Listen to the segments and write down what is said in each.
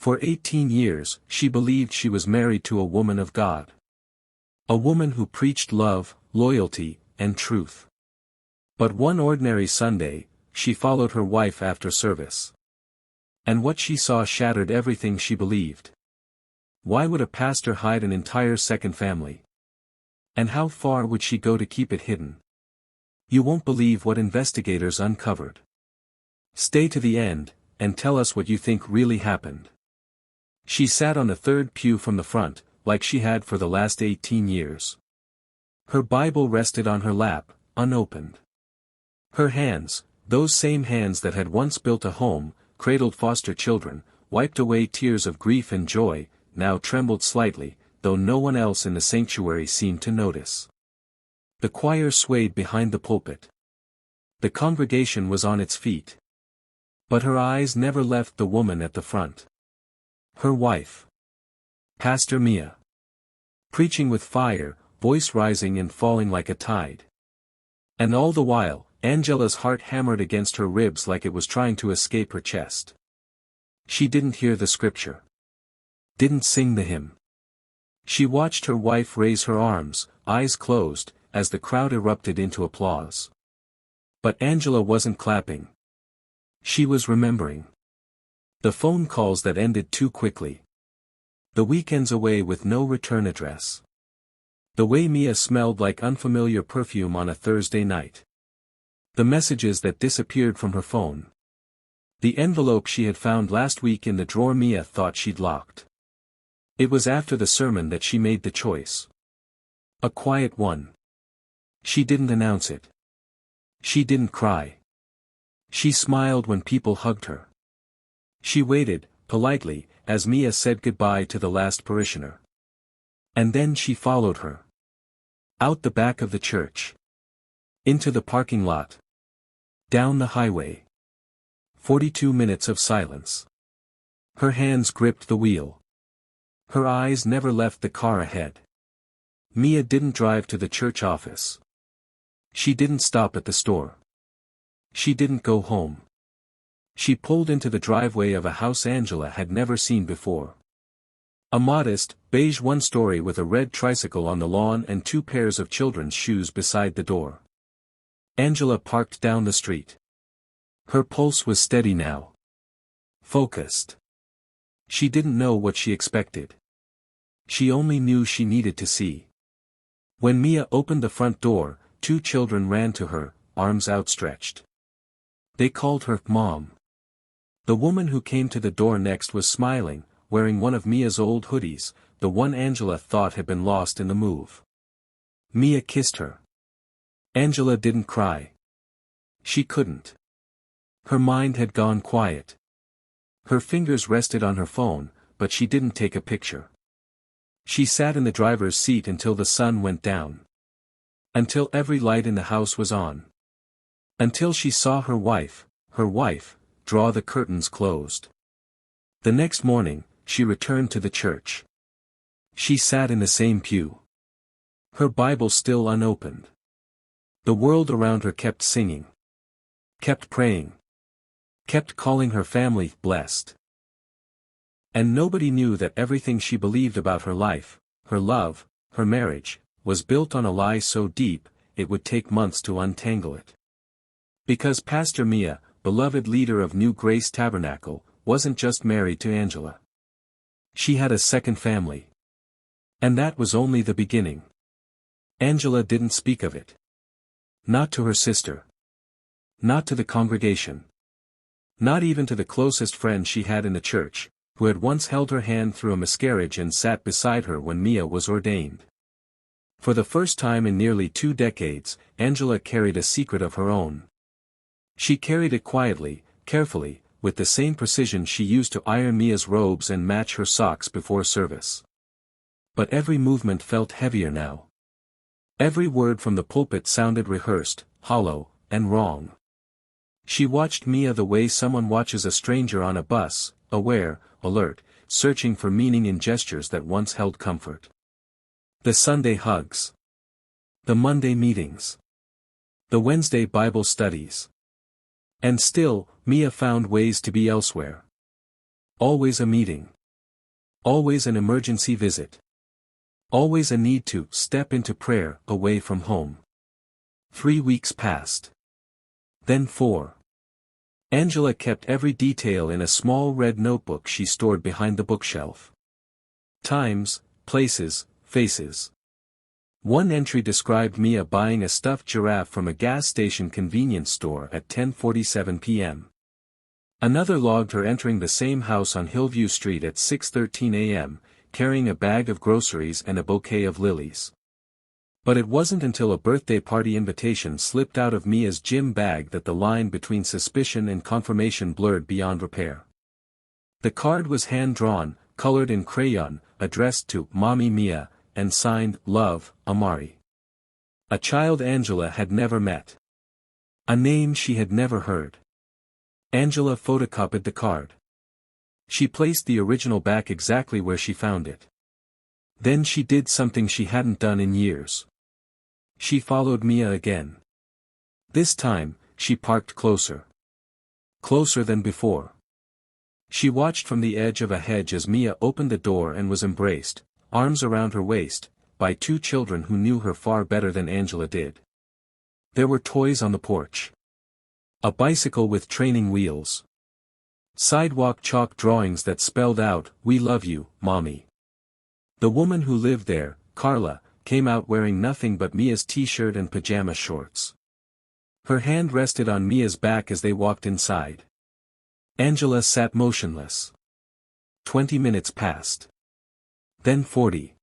For 18 years, she believed she was married to a woman of God. A woman who preached love, loyalty, and truth. But one ordinary Sunday, she followed her wife after service. And what she saw shattered everything she believed. Why would a pastor hide an entire second family? And how far would she go to keep it hidden? You won't believe what investigators uncovered. Stay to the end, and tell us what you think really happened. She sat on the third pew from the front, like she had for the last 18 years. Her Bible rested on her lap, unopened. Her hands, those same hands that had once built a home, cradled foster children, wiped away tears of grief and joy, now trembled slightly, though no one else in the sanctuary seemed to notice. The choir swayed behind the pulpit. The congregation was on its feet. But her eyes never left the woman at the front. Her wife. Pastor Mia. Preaching with fire, voice rising and falling like a tide. And all the while, Angela's heart hammered against her ribs like it was trying to escape her chest. She didn't hear the scripture. Didn't sing the hymn. She watched her wife raise her arms, eyes closed, as the crowd erupted into applause. But Angela wasn't clapping. She was remembering. The phone calls that ended too quickly. The weekends away with no return address. The way Mia smelled like unfamiliar perfume on a Thursday night. The messages that disappeared from her phone. The envelope she had found last week in the drawer Mia thought she'd locked. It was after the sermon that she made the choice. A quiet one. She didn't announce it. She didn't cry. She smiled when people hugged her. She waited, politely, as Mia said goodbye to the last parishioner. And then she followed her. Out the back of the church. Into the parking lot. Down the highway. 42 minutes of silence. Her hands gripped the wheel. Her eyes never left the car ahead. Mia didn't drive to the church office. She didn't stop at the store. She didn't go home. She pulled into the driveway of a house Angela had never seen before. A modest, beige one-story with a red tricycle on the lawn and 2 pairs of children's shoes beside the door. Angela parked down the street. Her pulse was steady now. Focused. She didn't know what she expected. She only knew she needed to see. When Mia opened the front door, 2 children ran to her, arms outstretched. They called her Mom. The woman who came to the door next was smiling, wearing one of Mia's old hoodies, the one Angela thought had been lost in the move. Mia kissed her. Angela didn't cry. She couldn't. Her mind had gone quiet. Her fingers rested on her phone, but she didn't take a picture. She sat in the driver's seat until the sun went down. Until every light in the house was on. Until she saw her wife, draw the curtains closed. The next morning, she returned to the church. She sat in the same pew. Her Bible still unopened. The world around her kept singing. Kept praying. Kept calling her family blessed. And nobody knew that everything she believed about her life, her love, her marriage, was built on a lie so deep, it would take months to untangle it. Because Pastor Mia, beloved leader of New Grace Tabernacle, wasn't just married to Angela. She had a second family. And that was only the beginning. Angela didn't speak of it. Not to her sister. Not to the congregation. Not even to the closest friend she had in the church, who had once held her hand through a miscarriage and sat beside her when Mia was ordained. For the first time in nearly 2 decades, Angela carried a secret of her own. She carried it quietly, carefully, with the same precision she used to iron Mia's robes and match her socks before service. But every movement felt heavier now. Every word from the pulpit sounded rehearsed, hollow, and wrong. She watched Mia the way someone watches a stranger on a bus, aware, alert, searching for meaning in gestures that once held comfort. The Sunday hugs. The Monday meetings. The Wednesday Bible studies. And still, Mia found ways to be elsewhere. Always a meeting. Always an emergency visit. Always a need to step into prayer away from home. 3 weeks passed. Then 4. Angela kept every detail in a small red notebook she stored behind the bookshelf. Times, places, faces. One entry described Mia buying a stuffed giraffe from a gas station convenience store at 10:47 p.m. Another logged her entering the same house on Hillview Street at 6:13 a.m., carrying a bag of groceries and a bouquet of lilies. But it wasn't until a birthday party invitation slipped out of Mia's gym bag that the line between suspicion and confirmation blurred beyond repair. The card was hand-drawn, colored in crayon, addressed to Mommy Mia, and signed, Love, Amari. A child Angela had never met. A name she had never heard. Angela photocopied the card. She placed the original back exactly where she found it. Then she did something she hadn't done in years. She followed Mia again. This time, she parked closer. Closer than before. She watched from the edge of a hedge as Mia opened the door and was embraced, arms around her waist, by 2 children who knew her far better than Angela did. There were toys on the porch. A bicycle with training wheels. Sidewalk chalk drawings that spelled out, We love you, Mommy. The woman who lived there, Carla, came out wearing nothing but Mia's t-shirt and pajama shorts. Her hand rested on Mia's back as they walked inside. Angela sat motionless. 20 minutes passed. Then 40.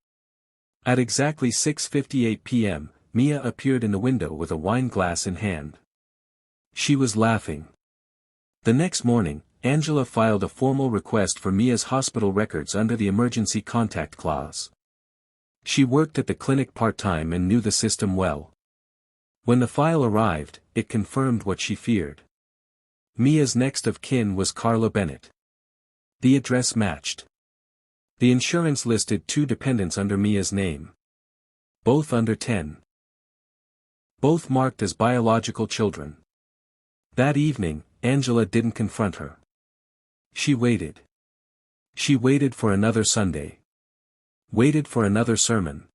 At exactly 6:58 p.m., Mia appeared in the window with a wine glass in hand. She was laughing. The next morning, Angela filed a formal request for Mia's hospital records under the emergency contact clause. She worked at the clinic part-time and knew the system well. When the file arrived, it confirmed what she feared. Mia's next of kin was Carla Bennett. The address matched. The insurance listed 2 dependents under Mia's name. Both under 10. Both marked as biological children. That evening, Angela didn't confront her. She waited. She waited for another Sunday. Waited for another sermon.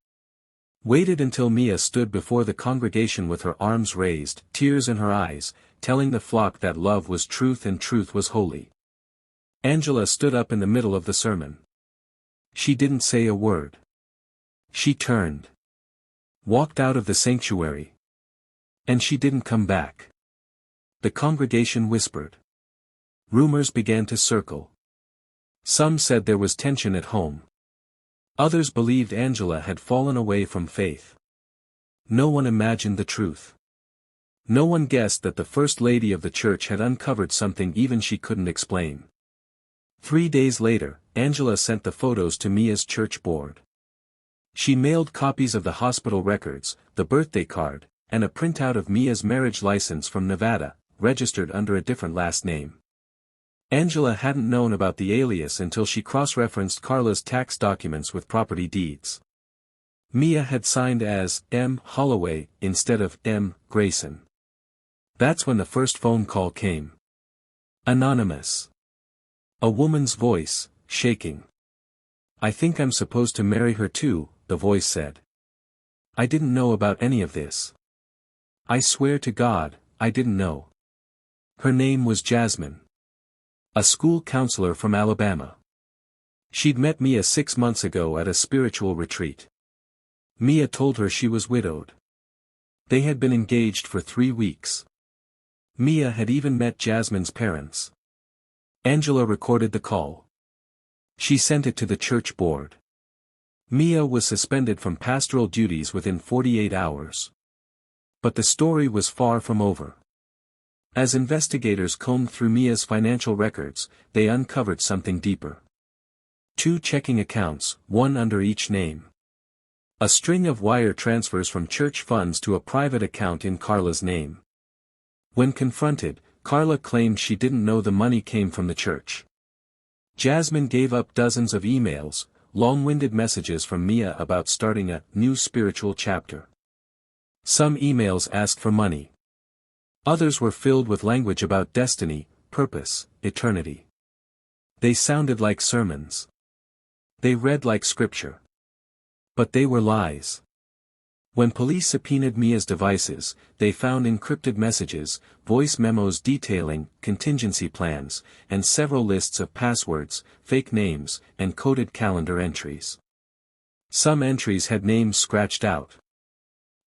Waited until Mia stood before the congregation with her arms raised, tears in her eyes, telling the flock that love was truth and truth was holy. Angela stood up in the middle of the sermon. She didn't say a word. She turned. Walked out of the sanctuary. And she didn't come back. The congregation whispered. Rumors began to circle. Some said there was tension at home. Others believed Angela had fallen away from faith. No one imagined the truth. No one guessed that the First Lady of the church had uncovered something even she couldn't explain. 3 days later, Angela sent the photos to Mia's church board. She mailed copies of the hospital records, the birthday card, and a printout of Mia's marriage license from Nevada, registered under a different last name. Angela hadn't known about the alias until she cross-referenced Carla's tax documents with property deeds. Mia had signed as M. Holloway instead of M. Grayson. That's when the first phone call came. Anonymous. A woman's voice, shaking. I think I'm supposed to marry her too, the voice said. I didn't know about any of this. I swear to God, I didn't know. Her name was Jasmine. A school counselor from Alabama. She'd met Mia 6 months ago at a spiritual retreat. Mia told her she was widowed. They had been engaged for 3 weeks. Mia had even met Jasmine's parents. Angela recorded the call. She sent it to the church board. Mia was suspended from pastoral duties within 48 hours. But the story was far from over. As investigators combed through Mia's financial records, they uncovered something deeper. 2 checking accounts, one under each name. A string of wire transfers from church funds to a private account in Carla's name. When confronted, Carla claimed she didn't know the money came from the church. Jasmine gave up dozens of emails, long-winded messages from Mia about starting a new spiritual chapter. Some emails asked for money. Others were filled with language about destiny, purpose, eternity. They sounded like sermons. They read like scripture. But they were lies. When police subpoenaed Mia's devices, they found encrypted messages, voice memos detailing contingency plans, and several lists of passwords, fake names, and coded calendar entries. Some entries had names scratched out.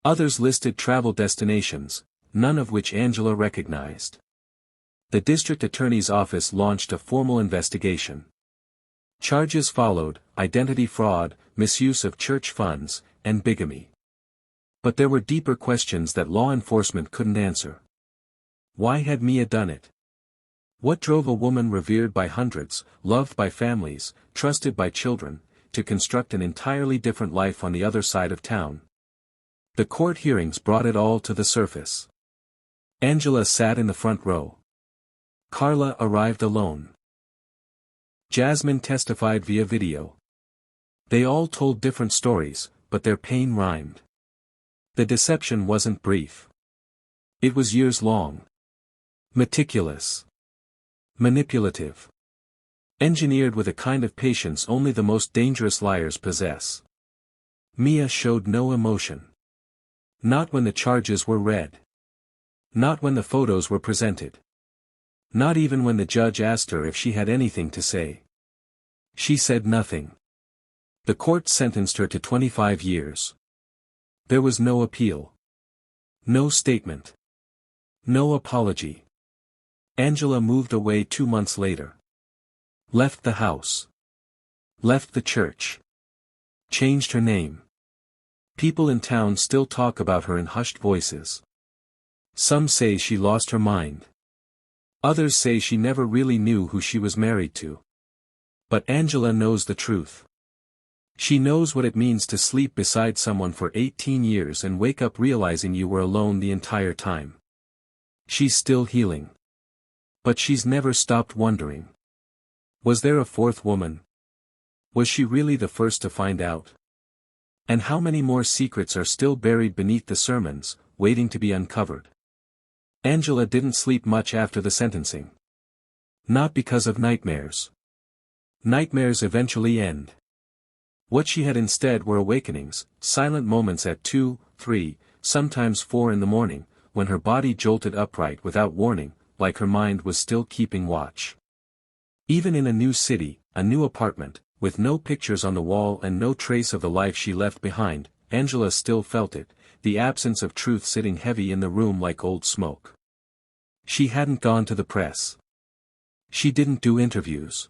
Others listed travel destinations, none of which Angela recognized. The district attorney's office launched a formal investigation. Charges followed: identity fraud, misuse of church funds, and bigamy. But there were deeper questions that law enforcement couldn't answer. Why had Mia done it? What drove a woman revered by hundreds, loved by families, trusted by children, to construct an entirely different life on the other side of town? The court hearings brought it all to the surface. Angela sat in the front row. Carla arrived alone. Jasmine testified via video. They all told different stories, but their pain rhymed. The deception wasn't brief. It was years long. Meticulous. Manipulative. Engineered with a kind of patience only the most dangerous liars possess. Mia showed no emotion. Not when the charges were read. Not when the photos were presented. Not even when the judge asked her if she had anything to say. She said nothing. The court sentenced her to 25 years. There was no appeal. No statement. No apology. Angela moved away 2 months later. Left the house. Left the church. Changed her name. People in town still talk about her in hushed voices. Some say she lost her mind. Others say she never really knew who she was married to. But Angela knows the truth. She knows what it means to sleep beside someone for 18 years and wake up realizing you were alone the entire time. She's still healing. But she's never stopped wondering. Was there a fourth woman? Was she really the first to find out? And how many more secrets are still buried beneath the sermons, waiting to be uncovered? Angela didn't sleep much after the sentencing. Not because of nightmares. Nightmares eventually end. What she had instead were awakenings, silent moments at 2, 3, sometimes 4 in the morning, when her body jolted upright without warning, like her mind was still keeping watch. Even in a new city, a new apartment, with no pictures on the wall and no trace of the life she left behind, Angela still felt it, the absence of truth sitting heavy in the room like old smoke. She hadn't gone to the press. She didn't do interviews.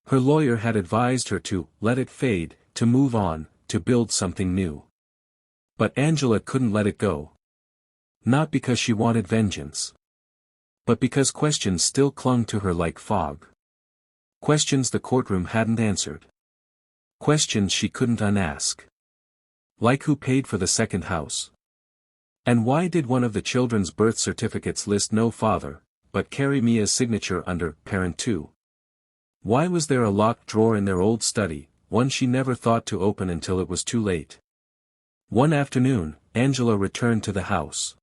Her lawyer had advised her to let it fade, to move on, to build something new. But Angela couldn't let it go. Not because she wanted vengeance. But because questions still clung to her like fog. Questions the courtroom hadn't answered. Questions she couldn't unask. Like who paid for the second house? And why did one of the children's birth certificates list no father, but carry Mia's signature under parent 2? Why was there a locked drawer in their old study, one she never thought to open until it was too late? One afternoon, Angela returned to the house.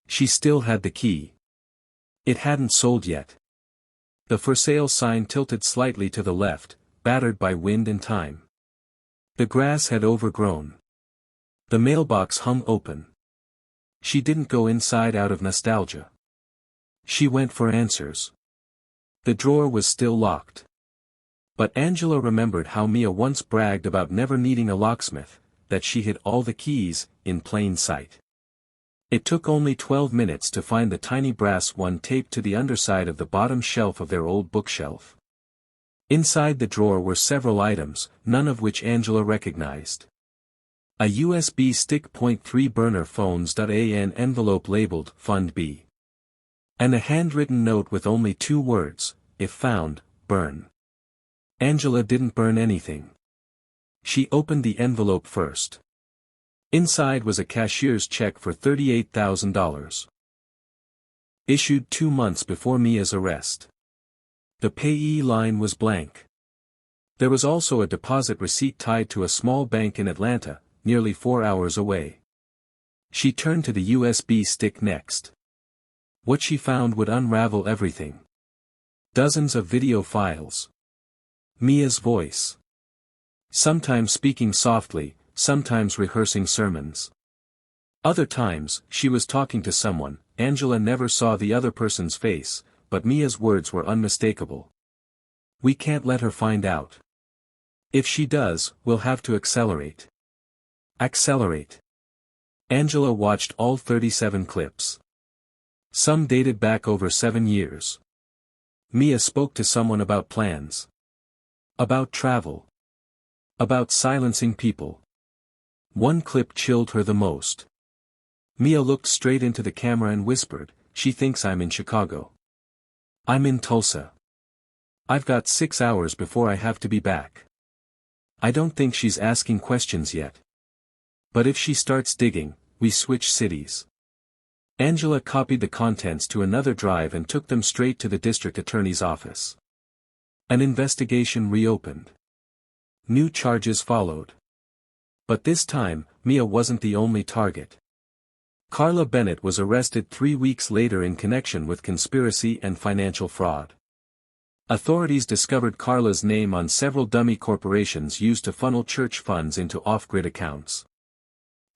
She still had the key. It hadn't sold yet. The for sale sign tilted slightly to the left, battered by wind and time. The grass had overgrown. The mailbox hung open. She didn't go inside out of nostalgia. She went for answers. The drawer was still locked. But Angela remembered how Mia once bragged about never needing a locksmith, that she hid all the keys, in plain sight. It took only 12 minutes to find the tiny brass one taped to the underside of the bottom shelf of their old bookshelf. Inside the drawer were several items, none of which Angela recognized. A USB stick. 3 burner phones.an envelope labeled Fund B. And a handwritten note with only 2 words, if found, burn. Angela didn't burn anything. She opened the envelope first. Inside was a cashier's check for $38,000. Issued 2 months before Mia's arrest. The payee line was blank. There was also a deposit receipt tied to a small bank in Atlanta, nearly 4 hours away. She turned to the USB stick next. What she found would unravel everything. Dozens of video files. Mia's voice. Sometimes speaking softly, sometimes rehearsing sermons. Other times, she was talking to someone. Angela never saw the other person's face, but Mia's words were unmistakable. We can't let her find out. If she does, we'll have to accelerate. Accelerate. Angela watched all 37 clips. Some dated back over 7 years. Mia spoke to someone about plans. About travel. About silencing people. One clip chilled her the most. Mia looked straight into the camera and whispered, "She thinks I'm in Chicago. I'm in Tulsa. I've got 6 hours before I have to be back." I don't think she's asking questions yet. But if she starts digging, we switch cities. Angela copied the contents to another drive and took them straight to the district attorney's office. An investigation reopened. New charges followed. But this time, Mia wasn't the only target. Carla Bennett was arrested 3 weeks later in connection with conspiracy and financial fraud. Authorities discovered Carla's name on several dummy corporations used to funnel church funds into off-grid accounts.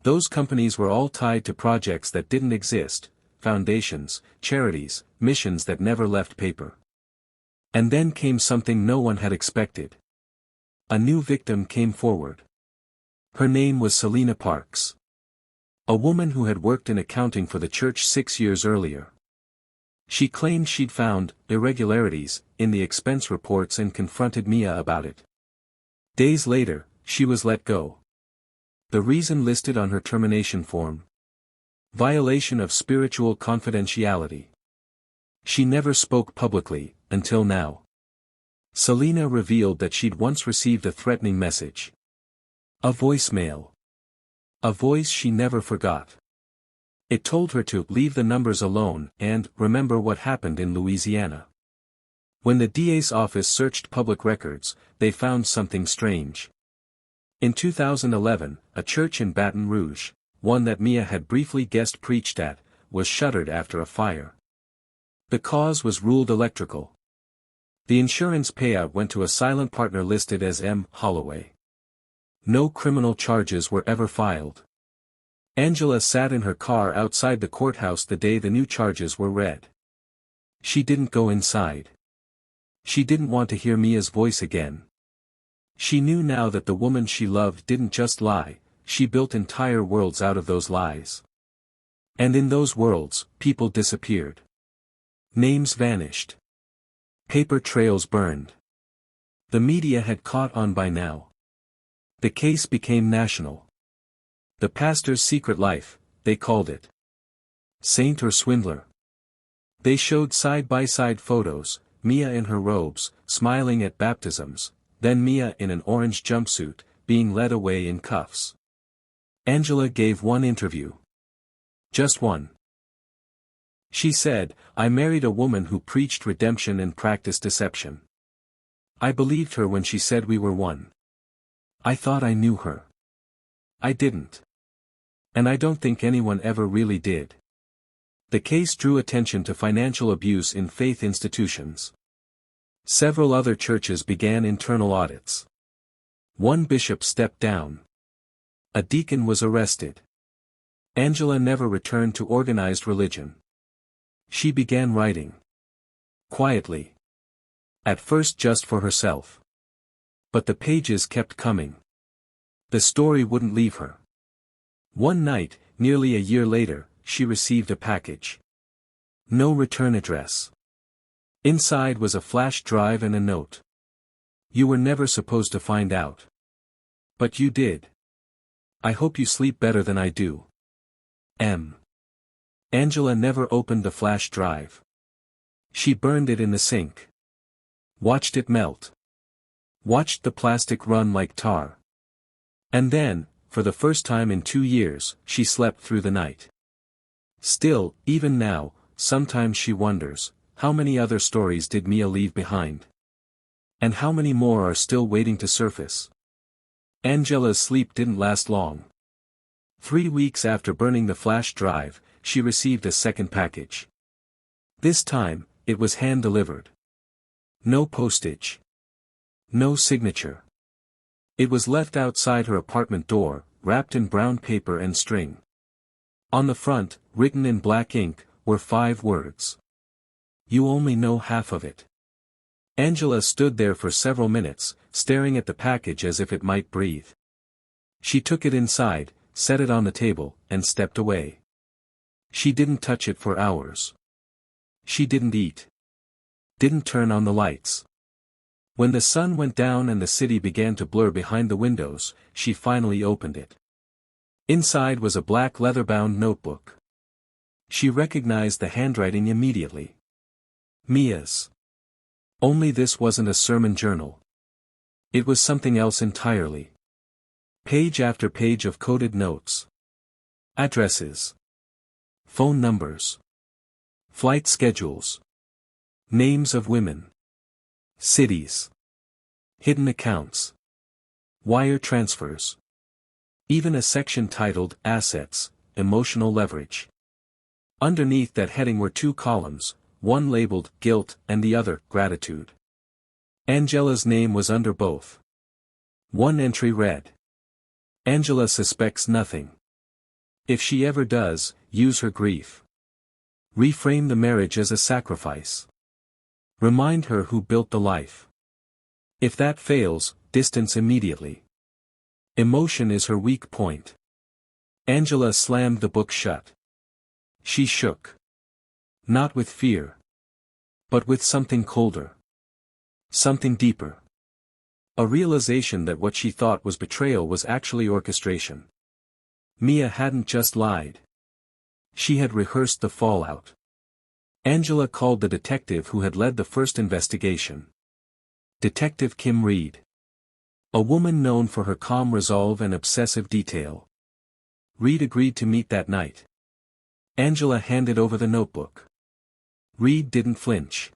Those companies were all tied to projects that didn't exist, foundations, charities, missions that never left paper. And then came something no one had expected. A new victim came forward. Her name was Selena Parks. A woman who had worked in accounting for the church 6 years earlier. She claimed she'd found irregularities in the expense reports and confronted Mia about it. Days later, she was let go. The reason listed on her termination form: violation of spiritual confidentiality. She never spoke publicly, until now. Selena revealed that she'd once received a threatening message. A voicemail. A voice she never forgot. It told her to leave the numbers alone and remember what happened in Louisiana. When the DA's office searched public records, they found something strange. In 2011, a church in Baton Rouge, one that Mia had briefly guest preached at, was shuttered after a fire. The cause was ruled electrical. The insurance payout went to a silent partner listed as M. Holloway. No criminal charges were ever filed. Angela sat in her car outside the courthouse the day the new charges were read. She didn't go inside. She didn't want to hear Mia's voice again. She knew now that the woman she loved didn't just lie, she built entire worlds out of those lies. And in those worlds, people disappeared. Names vanished. Paper trails burned. The media had caught on by now. The case became national. The pastor's secret life, they called it. Saint or swindler? They showed side-by-side photos, Mia in her robes, smiling at baptisms, then Mia in an orange jumpsuit, being led away in cuffs. Angela gave one interview. Just one. She said, "I married a woman who preached redemption and practiced deception. I believed her when she said we were one. I thought I knew her. I didn't. And I don't think anyone ever really did." The case drew attention to financial abuse in faith institutions. Several other churches began internal audits. One bishop stepped down. A deacon was arrested. Angela never returned to organized religion. She began writing. Quietly. At first just for herself. But the pages kept coming. The story wouldn't leave her. One night, nearly a year later, she received a package. No return address. Inside was a flash drive and a note. "You were never supposed to find out. But you did. I hope you sleep better than I do. M." Angela never opened the flash drive. She burned it in the sink. Watched it melt. Watched the plastic run like tar. And then, for the first time in 2 years, she slept through the night. Still, even now, sometimes she wonders, how many other stories did Mia leave behind? And how many more are still waiting to surface? Angela's sleep didn't last long. 3 weeks after burning the flash drive, she received a second package. This time, it was hand-delivered. No postage. No signature. It was left outside her apartment door, wrapped in brown paper and string. On the front, written in black ink, were 5 words. You only know half of it. Angela stood there for several minutes, staring at the package as if it might breathe. She took it inside, set it on the table, and stepped away. She didn't touch it for hours. She didn't eat. Didn't turn on the lights. When the sun went down and the city began to blur behind the windows, she finally opened it. Inside was a black leather-bound notebook. She recognized the handwriting immediately. Mia's. Only this wasn't a sermon journal. It was something else entirely. Page after page of coded notes. Addresses. Phone numbers. Flight schedules. Names of women. Cities. Hidden accounts. Wire transfers. Even a section titled Assets, Emotional Leverage. Underneath that heading were 2 columns, one labeled Guilt and the other Gratitude. Angela's name was under both. One entry read, Angela suspects nothing. If she ever does, use her grief. Reframe the marriage as a sacrifice. Remind her who built the life. If that fails, distance immediately. Emotion is her weak point. Angela slammed the book shut. She shook. Not with fear. But with something colder. Something deeper. A realization that what she thought was betrayal was actually orchestration. Mia hadn't just lied. She had rehearsed the fallout. Angela called the detective who had led the first investigation. Detective Kim Reed. A woman known for her calm resolve and obsessive detail. Reed agreed to meet that night. Angela handed over the notebook. Reed didn't flinch.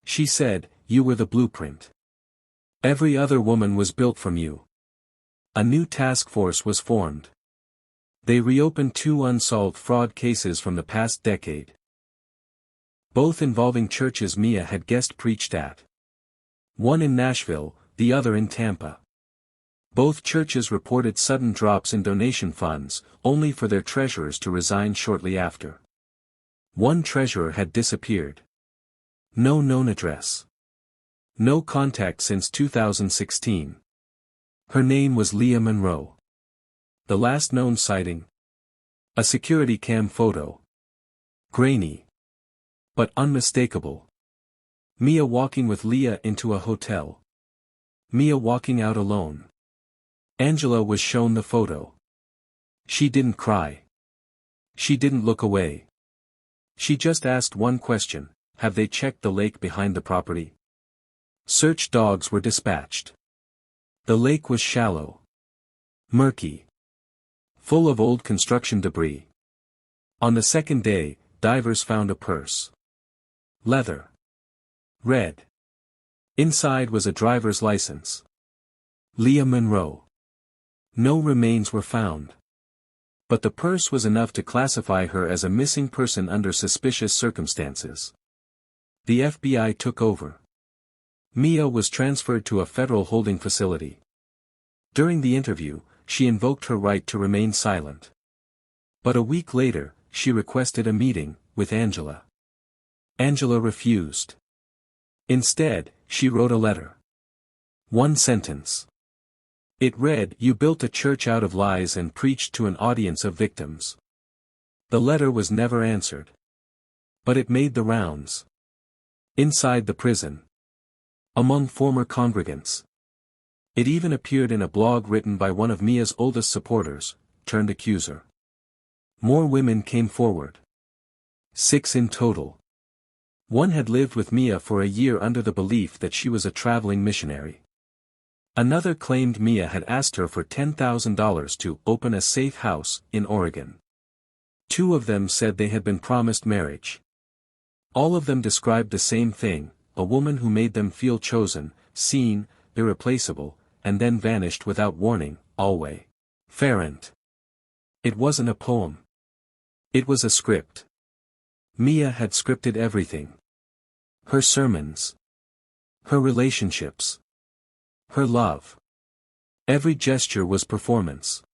She said, You were the blueprint. Every other woman was built from you. A new task force was formed. They reopened 2 unsolved fraud cases from the past decade. Both involving churches Mia had guest preached at. One in Nashville, the other in Tampa. Both churches reported sudden drops in donation funds, only for their treasurers to resign shortly after. One treasurer had disappeared. No known address. No contact since 2016. Her name was Leah Monroe. The last known sighting? A security cam photo. Grainy. But unmistakable. Mia walking with Leah into a hotel. Mia walking out alone. Angela was shown the photo. She didn't cry. She didn't look away. She just asked one question, have they checked the lake behind the property? Search dogs were dispatched. The lake was shallow. Murky. Full of old construction debris. On the second day, divers found a purse. Leather. Red. Inside was a driver's license. Leah Monroe. No remains were found. But the purse was enough to classify her as a missing person under suspicious circumstances. The FBI took over. Mia was transferred to a federal holding facility. During the interview, she invoked her right to remain silent. But a week later, she requested a meeting with Angela. Angela refused. Instead, she wrote a letter. 1 sentence. It read, You built a church out of lies and preached to an audience of victims. The letter was never answered. But it made the rounds. Inside the prison. Among former congregants. It even appeared in a blog written by one of Mia's oldest supporters, turned accuser. More women came forward. 6 in total. One had lived with Mia for a year under the belief that she was a traveling missionary. Another claimed Mia had asked her for $10,000 to open a safe house in Oregon. 2 of them said they had been promised marriage. All of them described the same thing, a woman who made them feel chosen, seen, irreplaceable, and then vanished without warning, always. Ferrant. It wasn't a poem. It was a script. Mia had scripted everything. Her sermons. Her relationships. Her love. Every gesture was performance.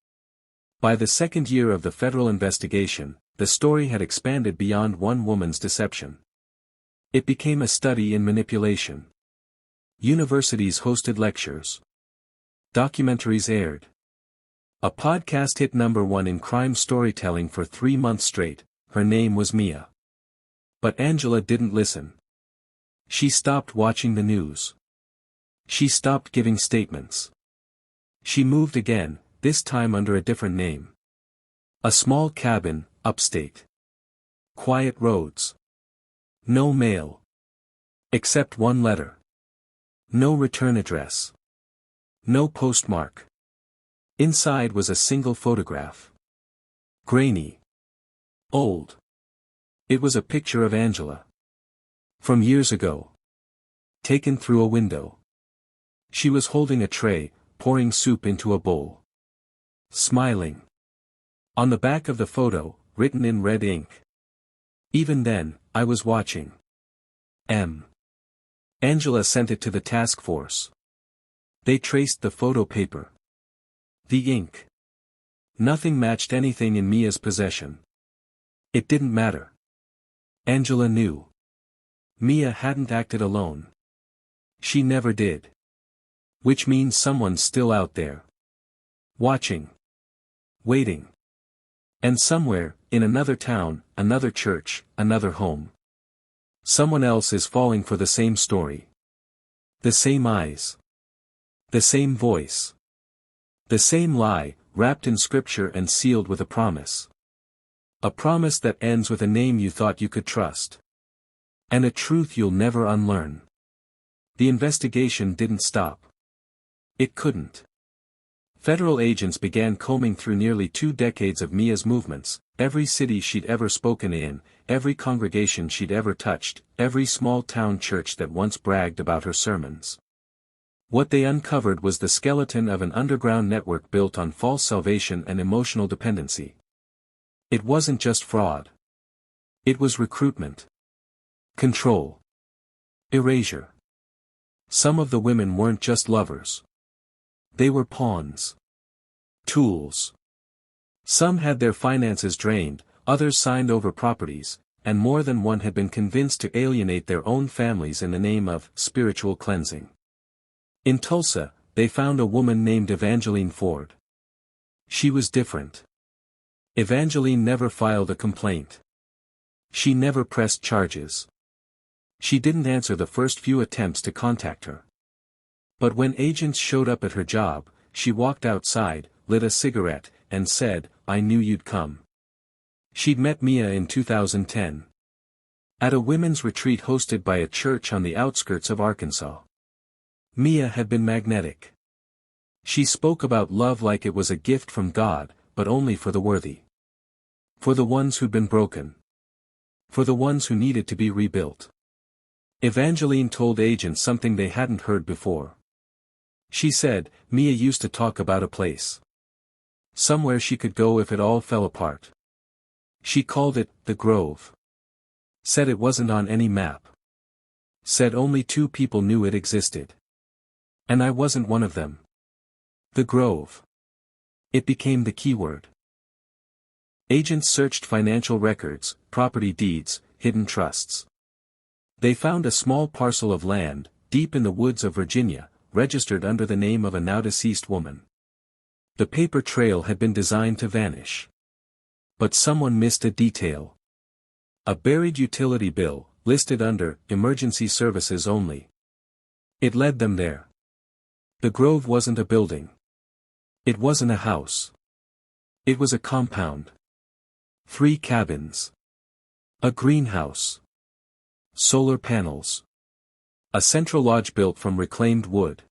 By the second year of the federal investigation, the story had expanded beyond one woman's deception. It became a study in manipulation. Universities hosted lectures. Documentaries aired. A podcast hit #1 in crime storytelling for 3 months straight. Her name was Mia. But Angela didn't listen. She stopped watching the news. She stopped giving statements. She moved again, this time under a different name. A small cabin, upstate. Quiet roads. No mail. Except one letter. No return address. No postmark. Inside was a single photograph. Grainy. Old. It was a picture of Angela. From years ago. Taken through a window. She was holding a tray, pouring soup into a bowl. Smiling. On the back of the photo, written in red ink. Even then, I was watching. Angela sent it to the task force. They traced the photo paper. The ink. Nothing matched anything in Mia's possession. It didn't matter. Angela knew. Mia hadn't acted alone. She never did. Which means someone's still out there. Watching. Waiting. And somewhere, in another town, another church, another home. Someone else is falling for the same story. The same eyes. The same voice. The same lie, wrapped in scripture and sealed with a promise. A promise that ends with a name you thought you could trust. And a truth you'll never unlearn. The investigation didn't stop. It couldn't. Federal agents began combing through nearly 2 decades of Mia's movements, every city she'd ever spoken in, every congregation she'd ever touched, every small-town church that once bragged about her sermons. What they uncovered was the skeleton of an underground network built on false salvation and emotional dependency. It wasn't just fraud. It was recruitment. Control. Erasure. Some of the women weren't just lovers. They were pawns. Tools. Some had their finances drained, others signed over properties, and more than one had been convinced to alienate their own families in the name of spiritual cleansing. In Tulsa, they found a woman named Evangeline Ford. She was different. Evangeline never filed a complaint. She never pressed charges. She didn't answer the first few attempts to contact her. But when agents showed up at her job, she walked outside, lit a cigarette, and said, "I knew you'd come." She'd met Mia in 2010. At a women's retreat hosted by a church on the outskirts of Arkansas. Mia had been magnetic. She spoke about love like it was a gift from God, but only for the worthy. For the ones who'd been broken. For the ones who needed to be rebuilt. Evangeline told agents something they hadn't heard before. She said, Mia used to talk about a place. Somewhere she could go if it all fell apart. She called it, the Grove. Said it wasn't on any map. Said only 2 people knew it existed. And I wasn't one of them. The Grove. It became the keyword. Agents searched financial records, property deeds, hidden trusts. They found a small parcel of land, deep in the woods of Virginia, registered under the name of a now-deceased woman. The paper trail had been designed to vanish. But someone missed a detail. A buried utility bill, listed under emergency services only. It led them there. The Grove wasn't a building. It wasn't a house. It was a compound. 3 cabins. A greenhouse. Solar panels. A central lodge built from reclaimed wood.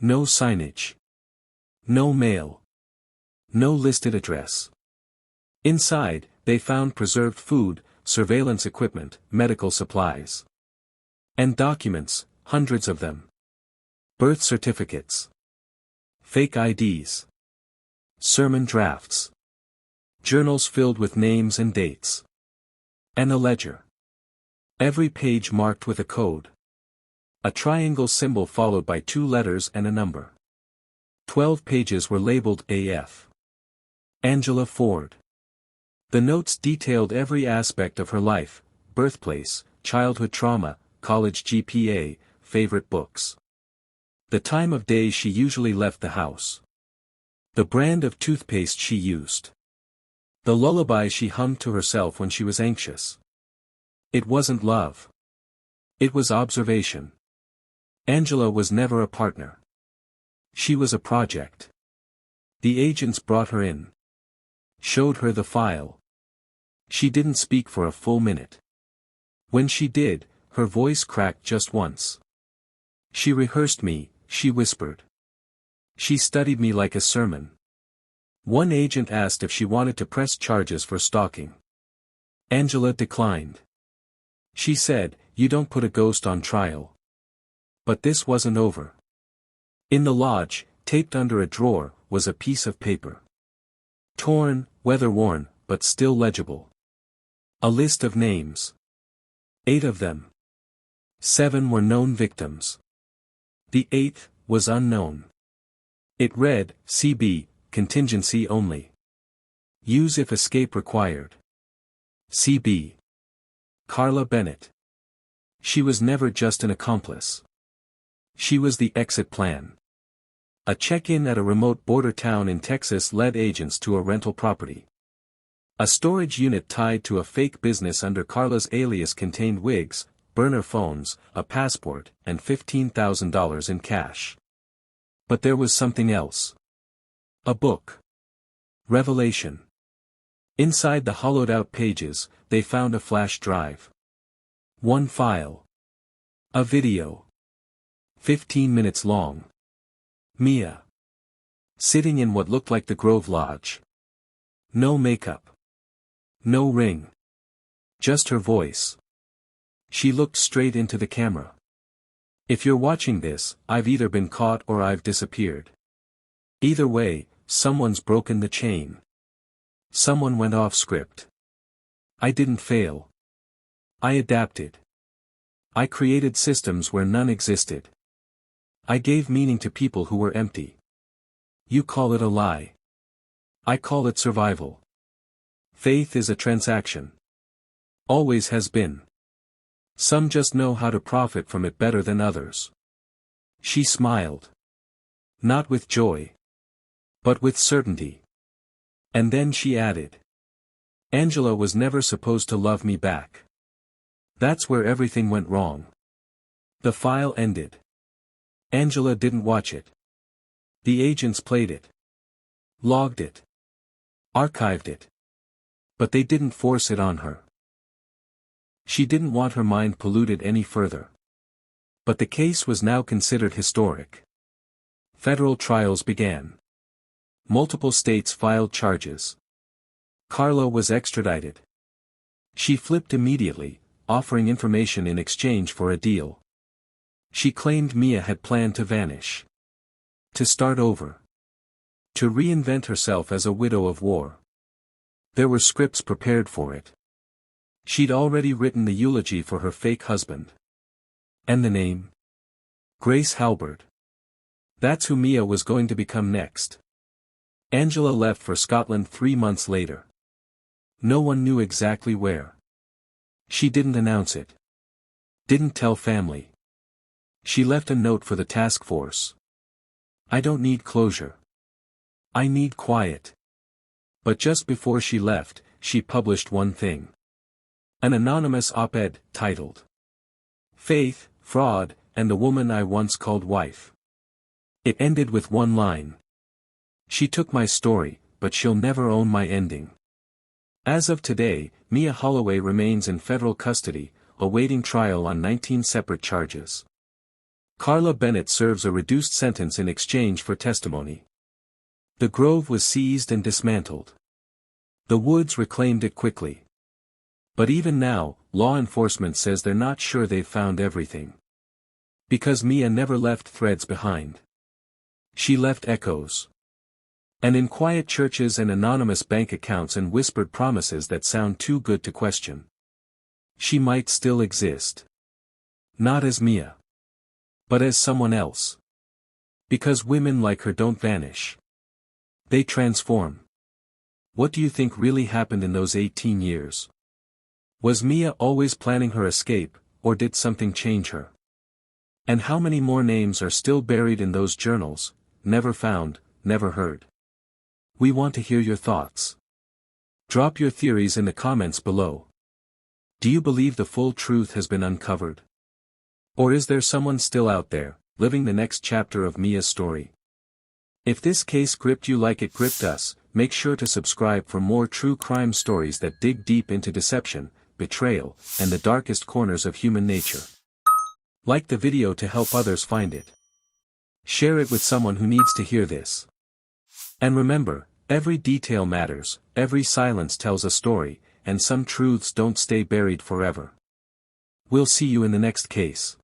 No signage. No mail. No listed address. Inside, they found preserved food, surveillance equipment, medical supplies. And documents, hundreds of them. Birth certificates. Fake IDs. Sermon drafts. Journals filled with names and dates. And a ledger. Every page marked with a code. A triangle symbol followed by 2 letters and a number. 12 pages were labeled AF. Angela Ford. The notes detailed every aspect of her life: birthplace, childhood trauma, college GPA, favorite books. The time of day she usually left the house. The brand of toothpaste she used. The lullaby she hummed to herself when she was anxious. It wasn't love. It was observation. Angela was never a partner. She was a project. The agents brought her in. Showed her the file. She didn't speak for a full minute. When she did, her voice cracked just once. She rehearsed me, she whispered. She studied me like a sermon. One agent asked if she wanted to press charges for stalking. Angela declined. She said, "You don't put a ghost on trial." But this wasn't over. In the lodge, taped under a drawer, was a piece of paper. Torn, weather-worn, but still legible. A list of names. 8 of them. 7 were known victims. The 8th was unknown. It read, CB, contingency only. Use if escape required. CB. Carla Bennett. She was never just an accomplice. She was the exit plan. A check-in at a remote border town in Texas led agents to a rental property. A storage unit tied to a fake business under Carla's alias contained wigs, burner phones, a passport, and $15,000 in cash. But there was something else. A book. Revelation. Inside the hollowed-out pages, they found a flash drive. One file. A video. 15 minutes long. Mia. Sitting in what looked like the Grove Lodge. No makeup. No ring. Just her voice. She looked straight into the camera. If you're watching this, I've either been caught or I've disappeared. Either way, someone's broken the chain. Someone went off script. I didn't fail. I adapted. I created systems where none existed. I gave meaning to people who were empty. You call it a lie. I call it survival. Faith is a transaction. Always has been. Some just know how to profit from it better than others. She smiled. Not with joy. But with certainty. And then she added. Angela was never supposed to love me back. That's where everything went wrong. The file ended. Angela didn't watch it. The agents played it. Logged it. Archived it. But they didn't force it on her. She didn't want her mind polluted any further. But the case was now considered historic. Federal trials began. Multiple states filed charges. Carla was extradited. She flipped immediately, offering information in exchange for a deal. She claimed Mia had planned to vanish. To start over. To reinvent herself as a widow of war. There were scripts prepared for it. She'd already written the eulogy for her fake husband. And the name? Grace Halberd. That's who Mia was going to become next. Angela left for Scotland 3 months later. No one knew exactly where. She didn't announce it. Didn't tell family. She left a note for the task force. I don't need closure. I need quiet. But just before she left, she published one thing. An anonymous op-ed, titled, Faith, Fraud, and the Woman I Once Called Wife. It ended with one line. She took my story, but she'll never own my ending. As of today, Mia Holloway remains in federal custody, awaiting trial on 19 separate charges. Carla Bennett serves a reduced sentence in exchange for testimony. The Grove was seized and dismantled. The Woods reclaimed it quickly. But even now, law enforcement says they're not sure they've found everything. Because Mia never left threads behind. She left echoes. And in quiet churches and anonymous bank accounts and whispered promises that sound too good to question. She might still exist. Not as Mia. But as someone else. Because women like her don't vanish. They transform. What do you think really happened in those 18 years? Was Mia always planning her escape, or did something change her? And how many more names are still buried in those journals, never found, never heard? We want to hear your thoughts. Drop your theories in the comments below. Do you believe the full truth has been uncovered? Or is there someone still out there, living the next chapter of Mia's story? If this case gripped you like it gripped us, make sure to subscribe for more true crime stories that dig deep into deception, betrayal, and the darkest corners of human nature. Like the video to help others find it. Share it with someone who needs to hear this. And remember, every detail matters, every silence tells a story, and some truths don't stay buried forever. We'll see you in the next case.